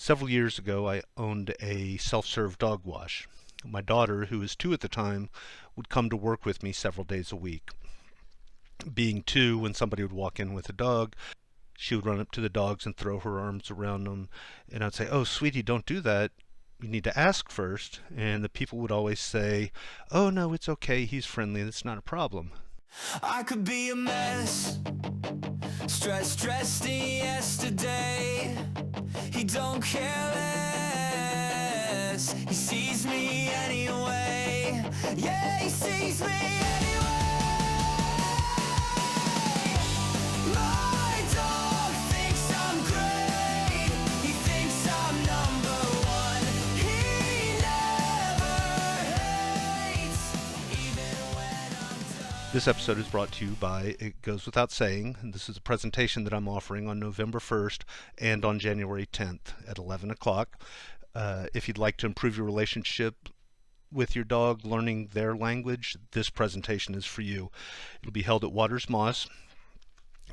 Several years ago, I owned a self-serve dog wash. My daughter, who was 2 at the time, would come to work with me several days a week. Being 2, when somebody would walk in with a dog, she would run up to the dogs and throw her arms around them. And I'd say, "Oh, sweetie, don't do that. You need to ask first." And the people would always say, "Oh, no, it's okay. He's friendly. It's not a problem." I could be a mess, stressed in yesterday. He don't care less. He sees me anyway. Yeah, he sees me anyway. My dog thinks I'm great. He thinks I'm number one. He never hates, even when I'm done. This episode is brought to you by It Goes Without Saying, and this is a presentation that I'm offering on November 1st and on January 10th at 11 o'clock. If you'd like to improve your relationship with your dog, learning their language, this presentation is for you. It'll be held at Waters Moss.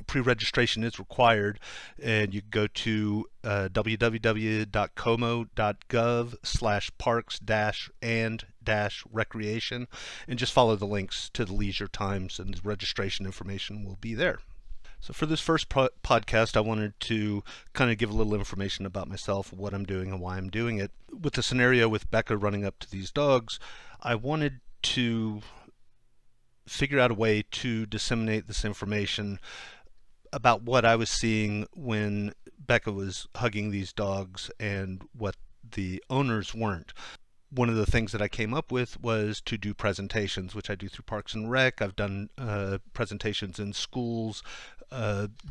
Pre-registration is required, and you can go to www.como.gov/parks-and-recreation and just follow the links to the leisure times, and the registration information will be there. So for this first podcast, I wanted to kind of give a little information about myself, what I'm doing, and why I'm doing it. With the scenario with Becca running up to these dogs, I wanted to figure out a way to disseminate this information about what I was seeing when Becca was hugging these dogs and what the owners weren't. One of the things that I came up with was to do presentations, which I do through Parks and Rec. I've done presentations in schools,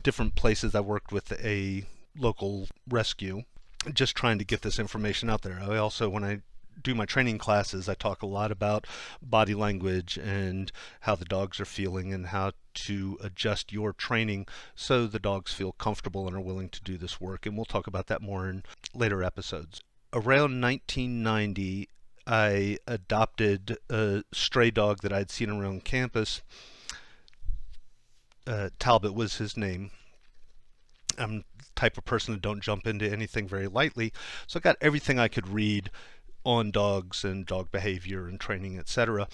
different places. I worked with a local rescue, just trying to get this information out there. I also, when I do my training classes, I talk a lot about body language and how the dogs are feeling and how to adjust your training so the dogs feel comfortable and are willing to do this work. And we'll talk about that more in later episodes. Around 1990, I adopted a stray dog that I'd seen around campus. Talbot was his name. I'm the type of person that don't jump into anything very lightly, so I got everything I could read on dogs and dog behavior and training, etc.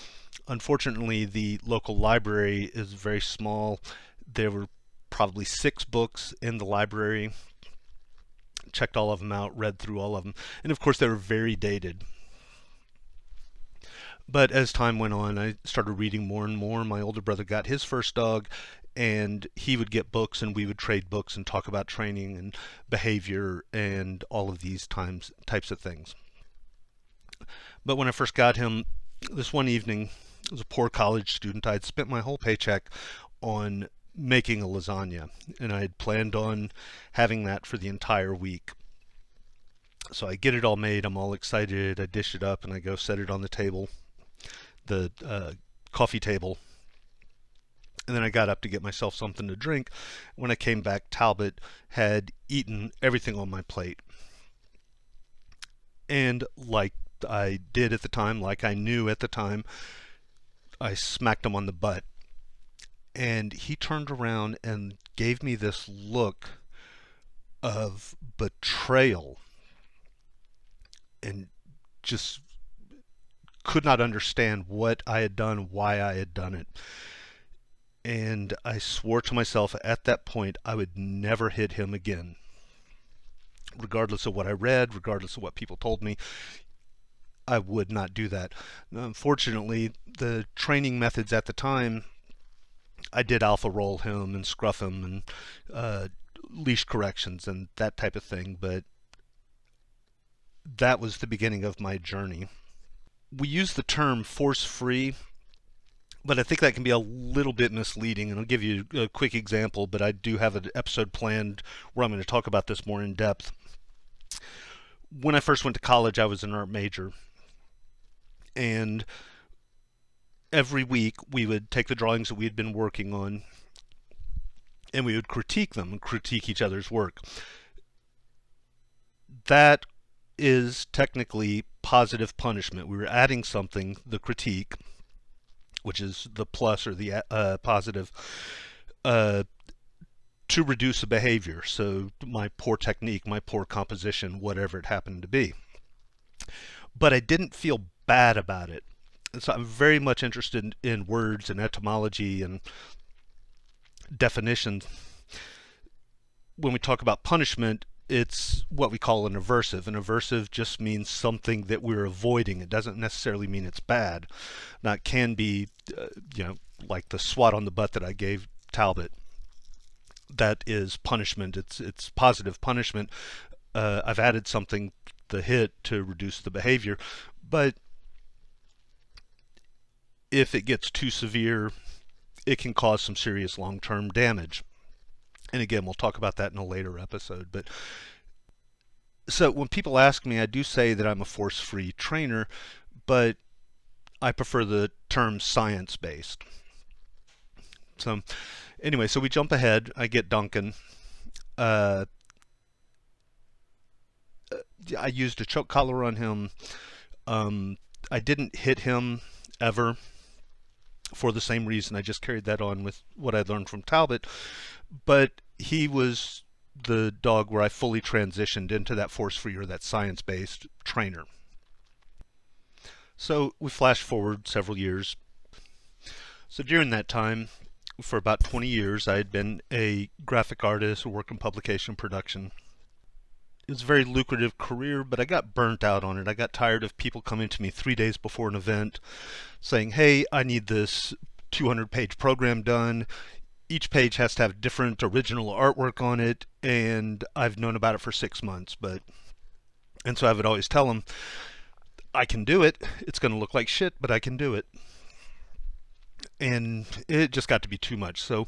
Unfortunately, the local library is very small. There were probably 6 books in the library. Checked all of them out, read through all of them, and of course they were very dated. But as time went on, I started reading more and more. My older brother got his first dog, and he would get books, and we would trade books and talk about training and behavior and all of these types of things. But when I first got him, this one evening, I was a poor college student. I had spent my whole paycheck on making a lasagna, and I had planned on having that for the entire week. So I get it all made, I'm all excited, I dish it up, and I go set it on the table, the coffee table. And then I got up to get myself something to drink. When I came back, Talbot had eaten everything on my plate. And like I did at the time, like I knew at the time, I smacked him on the butt. And he turned around and gave me this look of betrayal and just could not understand what I had done, why I had done it. And I swore to myself at that point I would never hit him again. Regardless of what I read, regardless of what people told me, I would not do that. Unfortunately, the training methods at the time, I did alpha roll him and scruff him and leash corrections and that type of thing, but that was the beginning of my journey. We use the term force-free, but I think that can be a little bit misleading, and I'll give you a quick example, but I do have an episode planned where I'm going to talk about this more in depth. When I first went to college, I was an art major, and every week we would take the drawings that we had been working on and we would critique them and critique each other's work. That is technically positive punishment. We were adding something, the critique, which is the plus or the positive, to reduce a behavior. So my poor technique, my poor composition, whatever it happened to be. But I didn't feel bad about it. And so I'm very much interested in words and etymology and definitions. When we talk about punishment, it's what we call an aversive. An aversive just means something that we're avoiding. It doesn't necessarily mean it's bad. Now, it can be, like the swat on the butt that I gave Talbot. That is punishment. It's positive punishment. I've added something, the hit, to reduce the behavior. But if it gets too severe, it can cause some serious long-term damage. And again, we'll talk about that in a later episode. But so when people ask me, I do say that I'm a force-free trainer, but I prefer the term science-based. So anyway, so we jump ahead. I get Duncan. I used a choke collar on him. I didn't hit him ever for the same reason. I just carried that on with what I learned from Talbot. But he was the dog where I fully transitioned into that force-free or that science-based trainer. So we flash forward several years. So during that time, for about 20 years, I had been a graphic artist, work in publication production. It was a very lucrative career, but I got burnt out on it. I got tired of people coming to me 3 days before an event saying, hey, I need this 200-page program done. Each page has to have different original artwork on it, and I've known about it for 6 months. And so I would always tell them, I can do it. It's going to look like shit, but I can do it. And it just got to be too much. So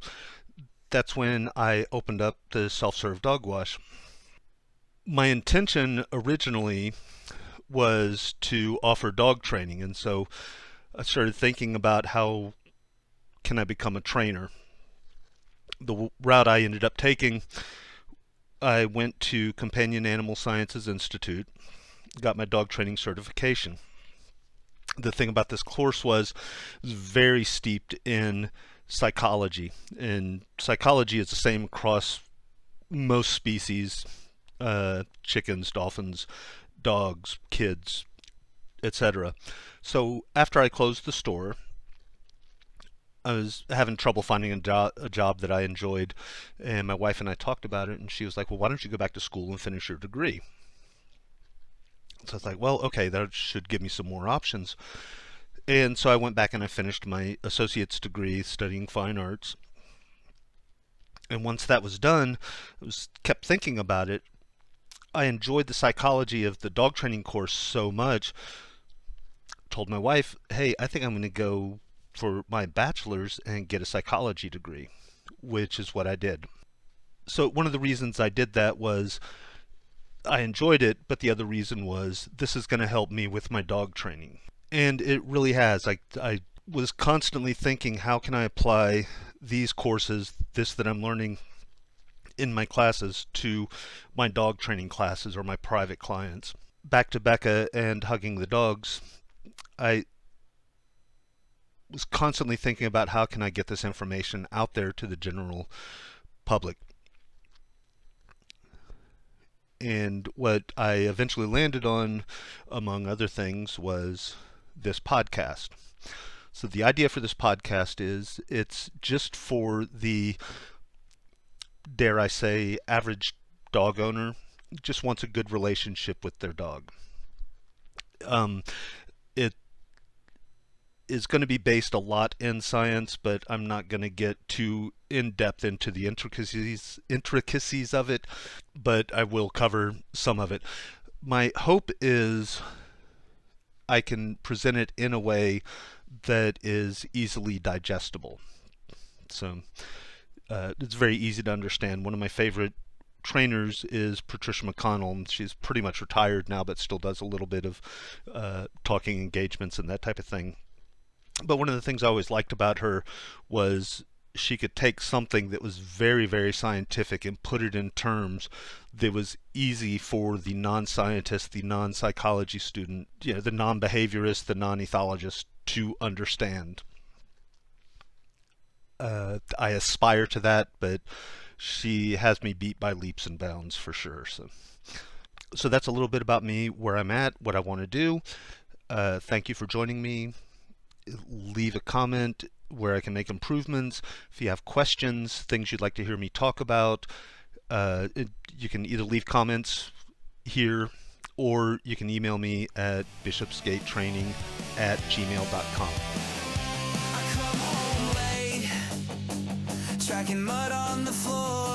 that's when I opened up the self-serve dog wash. My intention originally was to offer dog training, and so I started thinking about how can I become a trainer. The route I ended up taking, I went to Companion Animal Sciences Institute, got my dog training certification. The thing about this course was it was very steeped in psychology, and psychology is the same across most species. Chickens, dolphins, dogs, kids, etc. So after I closed the store, I was having trouble finding a job that I enjoyed, and my wife and I talked about it, and she was like, well, why don't you go back to school and finish your degree? So I was like, well, okay, that should give me some more options. And so I went back and I finished my associate's degree studying fine arts. And once that was done, I kept thinking about it. I enjoyed the psychology of the dog training course so much. Told my wife, hey, I think I'm going to go for my bachelor's and get a psychology degree, which is what I did. So one of the reasons I did that was I enjoyed it, but the other reason was this is going to help me with my dog training. And it really has. I was constantly thinking, how can I apply these courses, this that I'm learning in my classes, to my dog training classes or my private clients. Back to Becca and hugging the dogs, I was constantly thinking about how can I get this information out there to the general public. And what I eventually landed on, among other things, was this podcast. So the idea for this podcast is it's just for the, dare I say, average dog owner, just wants a good relationship with their dog. It is going to be based a lot in science, but I'm not going to get too in-depth into the intricacies of it, but I will cover some of it. My hope is I can present it in a way that is easily digestible. So it's very easy to understand. One of my favorite trainers is Patricia McConnell, and she's pretty much retired now, but still does a little bit of talking engagements and that type of thing. But one of the things I always liked about her was she could take something that was very, very scientific and put it in terms that was easy for the non-scientist, the non-psychology student, the non-behaviorist, the non-ethologist to understand. I aspire to that, but she has me beat by leaps and bounds for sure. So that's a little bit about me, where I'm at, what I want to do. Thank you for joining me. Leave a comment where I can make improvements. If you have questions, things you'd like to hear me talk about, you can either leave comments here or you can email me at bishopsgatetraining@gmail.com. I come home late, tracking mud on the floor.